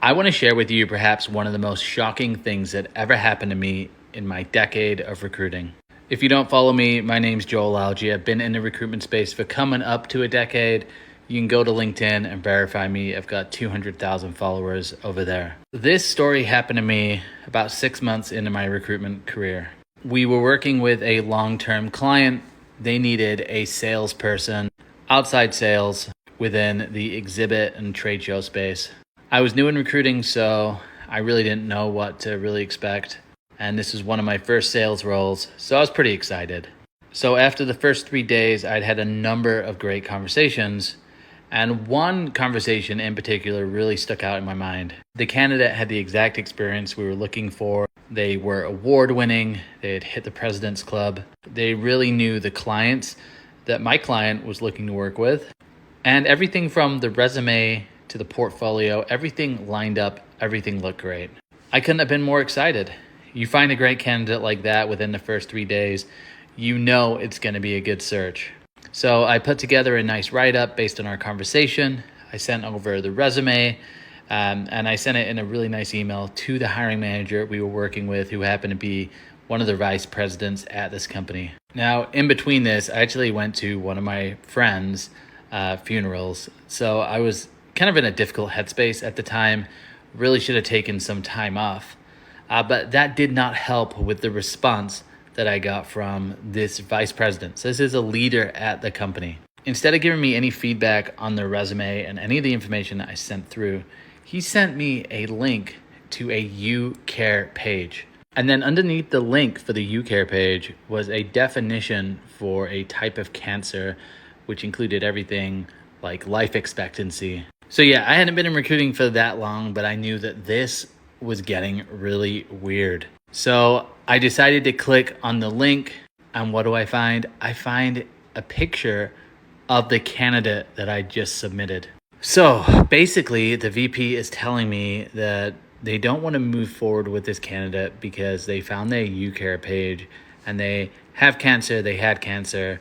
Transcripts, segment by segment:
I want to share with you perhaps one of the most shocking things that ever happened to me in my decade of recruiting. If you don't follow me, my name's Joel Algie. I've been in the recruitment space for coming up to a decade. You can go to LinkedIn and verify me. I've got 200,000 followers over there. This story happened to me about 6 months into my recruitment career. We were working with a long-term client. They needed a salesperson, outside sales, within the exhibit and trade show space. I was new in recruiting, so I really didn't know what to really expect. And this was one of my first sales roles, so I was pretty excited. So after the first 3 days, I'd had a number of great conversations, and one conversation in particular really stuck out in my mind. The candidate had the exact experience we were looking for. They were award-winning, they had hit the President's Club. They really knew the clients that my client was looking to work with. And everything from the resume to the portfolio, everything lined up, everything looked great. I couldn't have been more excited. You find a great candidate like that within the first 3 days, you know it's going to be a good search. So I put together a nice write-up based on our conversation. I sent over the resume, and I sent it in a really nice email to the hiring manager we were working with, who happened to be one of the vice presidents at this company. Now, in between this, I actually went to one of my friends' funerals. So I was kind of in a difficult headspace at the time, really should have taken some time off. But that did not help with the response that I got from this vice president. So this is a leader at the company. Instead of giving me any feedback on the resume and any of the information I sent through, he sent me a link to a UCare page. And then underneath the link for the UCare page was a definition for a type of cancer, which included everything like life expectancy. So yeah, I hadn't been in recruiting for that long, but I knew that this was getting really weird. So I decided to click on the link, and what do I find? I find a picture of the candidate that I just submitted. So basically, the VP is telling me that they don't want to move forward with this candidate because they found their UCare page and they have cancer, they had cancer,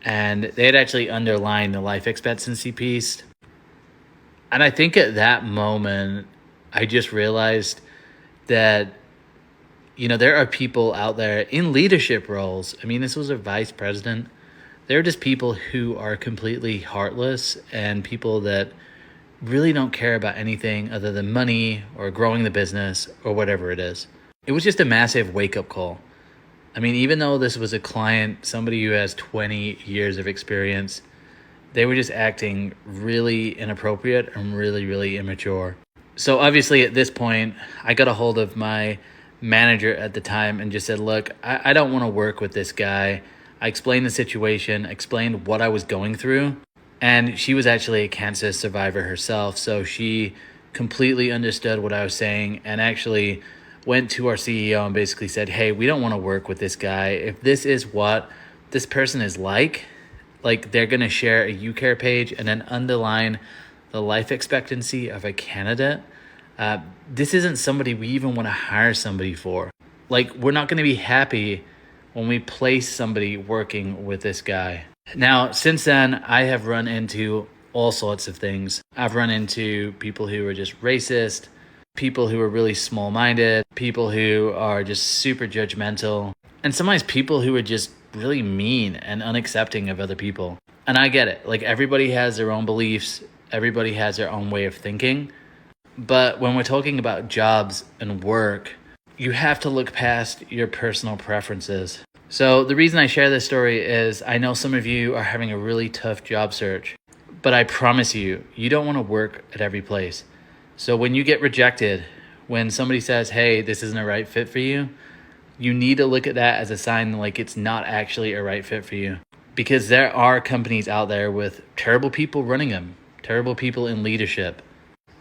and they had actually underlined the life expectancy piece. And I think at that moment, I just realized that, there are people out there in leadership roles. I mean, this was a vice president. They're just people who are completely heartless and people that really don't care about anything other than money or growing the business or whatever it is. It was just a massive wake-up call. I mean, even though this was a client, somebody who has 20 years of experience, they were just acting really inappropriate and really, really immature. So obviously at this point, I got a hold of my manager at the time and just said, look, I don't want to work with this guy. I explained the situation, explained what I was going through. And she was actually a cancer survivor herself. So she completely understood what I was saying and actually went to our CEO and basically said, hey, we don't want to work with this guy. If this is what this person is like they're going to share a UCare page and then underline the life expectancy of a candidate, this isn't somebody we even want to hire somebody for. We're not going to be happy when we place somebody working with this guy. Now, since then, I have run into all sorts of things. I've run into people who are just racist, people who are really small-minded, people who are just super judgmental, and sometimes people who are just really mean and unaccepting of other people. And I get it. Everybody has their own beliefs. Everybody has their own way of thinking. But when we're talking about jobs and work, you have to look past your personal preferences. So the reason I share this story is I know some of you are having a really tough job search, but I promise you, you don't want to work at every place. So when you get rejected, when somebody says, hey, this isn't a right fit for you, you need to look at that as a sign it's not actually a right fit for you. Because there are companies out there with terrible people running them, terrible people in leadership,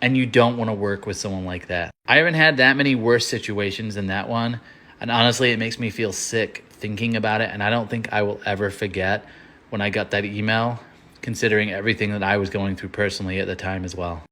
and you don't want to work with someone like that. I haven't had that many worse situations than that one, and honestly, it makes me feel sick thinking about it, and I don't think I will ever forget when I got that email, considering everything that I was going through personally at the time as well.